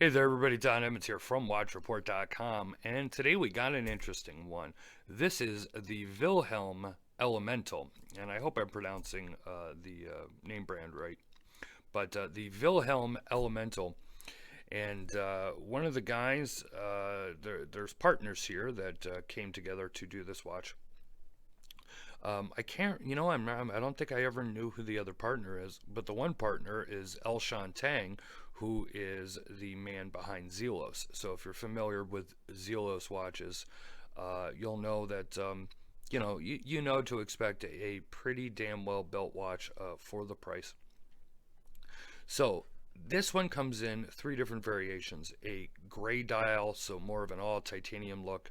Hey there, everybody. Don Emmons here from WatchReport.com, and today we got an interesting one. This is the Vilhelm Elemental, and I hope I'm pronouncing the name brand right. But the Vilhelm Elemental, and one of the guys, there's partners here that came together to do this watch. I can't, I don't think I ever knew who the other partner is, but the one partner is Elshan Tang, who is the man behind Zelos. So if you're familiar with Zelos watches, you'll know that, you know to expect a pretty damn well built watch for the price. So this one comes in three different variations: a gray dial, so more of an all titanium look;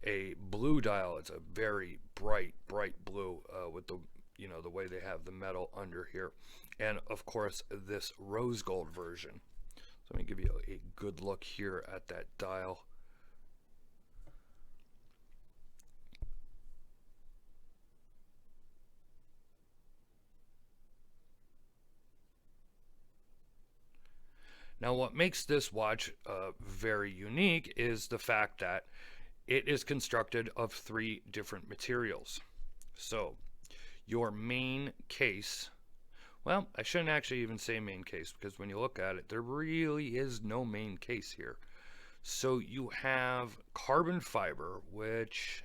a blue dial. It's a very bright blue with the way they have the metal under here, and of course this rose gold version. So let me give you a good look here at that dial. Now, what makes this watch very unique is the fact that it is constructed of three different materials. So your main case, well, I shouldn't actually even say main case, because when you look at it, there really is no main case here. So you have carbon fiber, which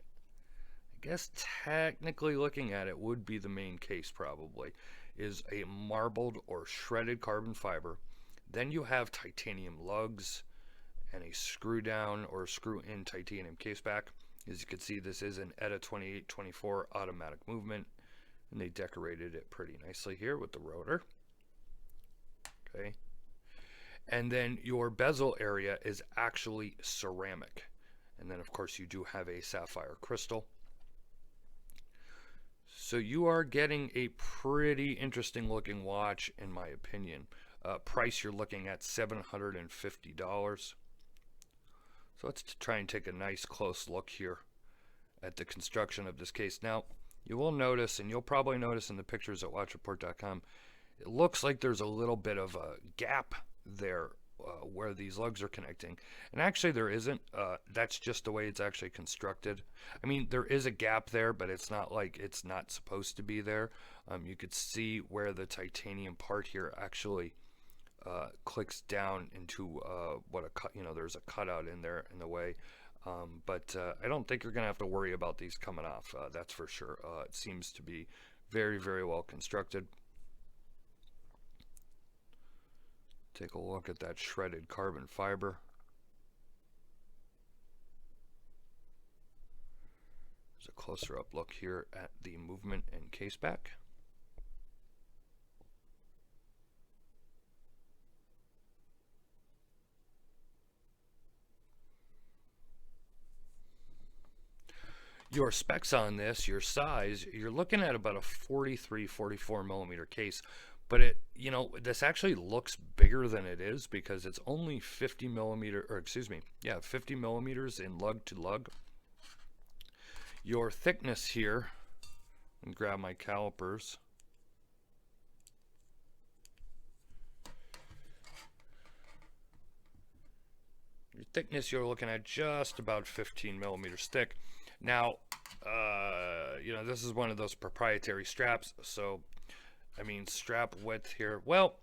I guess technically looking at it would be the main case, probably, is a marbled or shredded carbon fiber. Then you have titanium lugs and a screw down or screw in titanium caseback. As you can see, this is an ETA 2824 automatic movement, and they decorated it pretty nicely here with the rotor. Okay. And then your bezel area is actually ceramic. And then of course you do have a sapphire crystal. So you are getting a pretty interesting looking watch, in my opinion. Price, you're looking at $750. So let's try and take a nice close look here at the construction of this case. Now, you will notice, and you'll probably notice in the pictures at WatchReport.com, it looks like there's a little bit of a gap there where these lugs are connecting. And actually there isn't. That's just the way it's actually constructed. I mean, there is a gap there, but it's not like it's not supposed to be there. You could see where the titanium part here actually clicks down into what a cut, there's a cutout in there in the way. But I don't think you're going to have to worry about these coming off. That's for sure. It seems to be very well constructed. Take a look at that shredded carbon fiber. There's a closer up look here at the movement and caseback. Your specs on this, your size, you're looking at about a 44 millimeter case, but this actually looks bigger than it is because it's only 50 millimeters in lug to lug. Your thickness here, and grab my calipers. Your thickness, you're looking at just about 15 millimeters thick. Now, this is one of those proprietary straps, so, I mean, strap width here, well,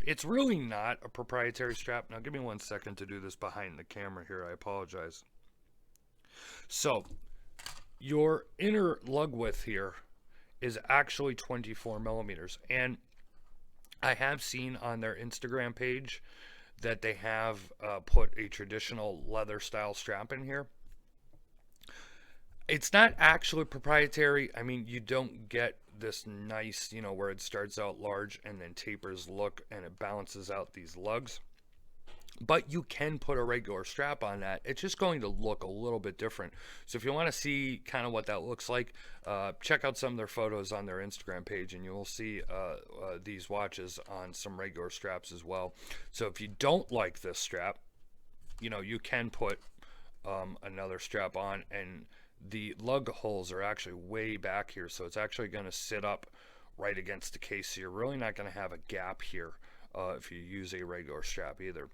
it's really not a proprietary strap. Now, give me 1 second to do this behind the camera here. I apologize. So, your inner lug width here is actually 24 millimeters, and I have seen on their Instagram page that they have put a traditional leather style strap in here. It's not actually proprietary. I mean, you don't get this nice, where it starts out large and then tapers look and it balances out these lugs. But you can put a regular strap on that. It's just going to look a little bit different. So if you want to see kind of what that looks like, check out some of their photos on their Instagram page, and you will see these watches on some regular straps as well. So if you don't like this strap, you can put another strap on, and the lug holes are actually way back here, so it's actually going to sit up right against the case, so you're really not going to have a gap here if you use a regular strap either.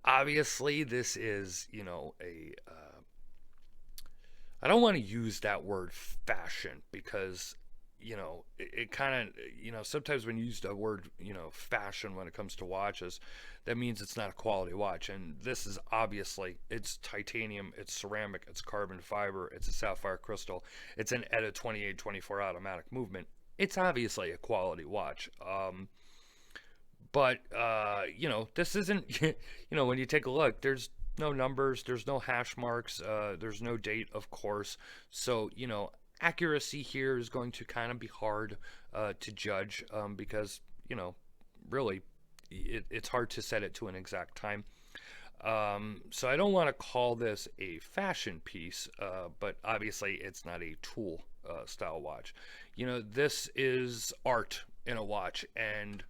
Obviously, this is, I don't want to use that word fashion because, it kind of, sometimes when you use the word, fashion when it comes to watches, that means it's not a quality watch. And this is obviously, it's titanium, it's ceramic, it's carbon fiber, it's a sapphire crystal, it's an ETA 2824 automatic movement. It's obviously a quality watch. But this isn't. When you take a look, there's no numbers, there's no hash marks, there's no date, of course. So accuracy here is going to kind of be hard to judge because really, it's hard to set it to an exact time. So I don't want to call this a fashion piece, but obviously it's not a tool style watch. This is art in a watch, and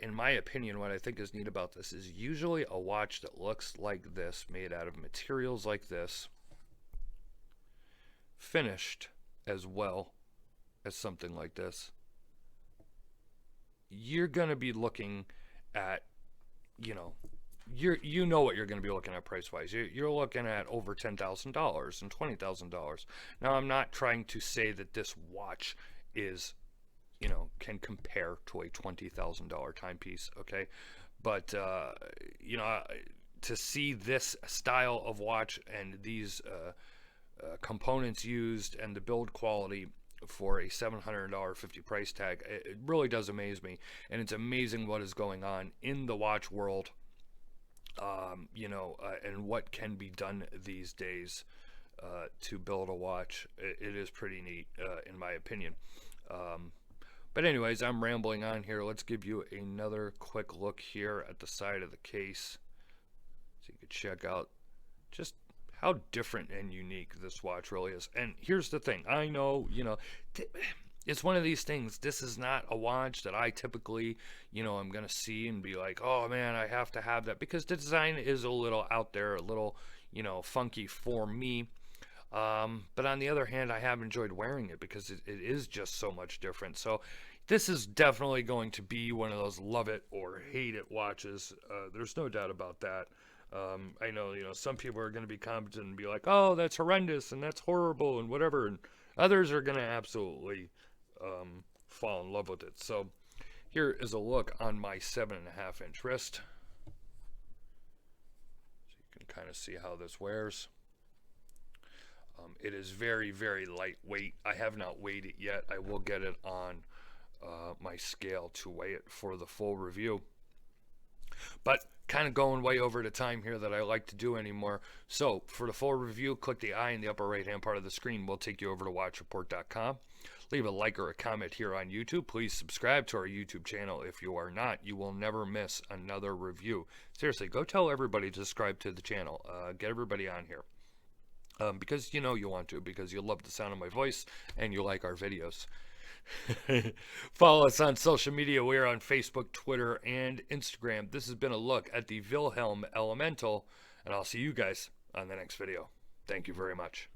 in my opinion, what I think is neat about this is usually a watch that looks like this, made out of materials like this, finished as well as something like this, you're going to be looking at, you know what you're going to be looking at price wise. You're looking at over $10,000 and $20,000. Now, I'm not trying to say that this watch is can compare to a $20,000 timepiece, okay? But, to see this style of watch and these components used and the build quality for a $700 price tag, it really does amaze me. And it's amazing what is going on in the watch world, and what can be done these days to build a watch. It is pretty neat, in my opinion. But anyways, I'm rambling on here. Let's give you another quick look here at the side of the case so you can check out just how different and unique this watch really is. And here's the thing. I know, it's one of these things. This is not a watch that I typically, I'm going to see and be like, oh man, I have to have that, because the design is a little out there, a little, funky for me. But on the other hand, I have enjoyed wearing it because it is just so much different. So this is definitely going to be one of those love it or hate it watches. There's no doubt about that. I know, some people are going to be competent and be like, oh, that's horrendous and that's horrible and whatever. And others are going to absolutely fall in love with it. So here is a look on my 7.5-inch wrist. So you can kind of see how this wears. It is very, very lightweight. I have not weighed it yet. I will get it on my scale to weigh it for the full review. But kind of going way over the time here that I like to do anymore. So for the full review, click the eye in the upper right hand part of the screen. We'll take you over to watchreport.com. Leave a like or a comment here on YouTube. Please subscribe to our YouTube channel. If you are not, you will never miss another review. Seriously, go tell everybody to subscribe to the channel. Get everybody on here. Because you want to, because you love the sound of my voice and you like our videos. Follow us on social media. We're on Facebook, Twitter, and Instagram. This has been a look at the Vilhelm Elemental, and I'll see you guys on the next video. Thank you very much.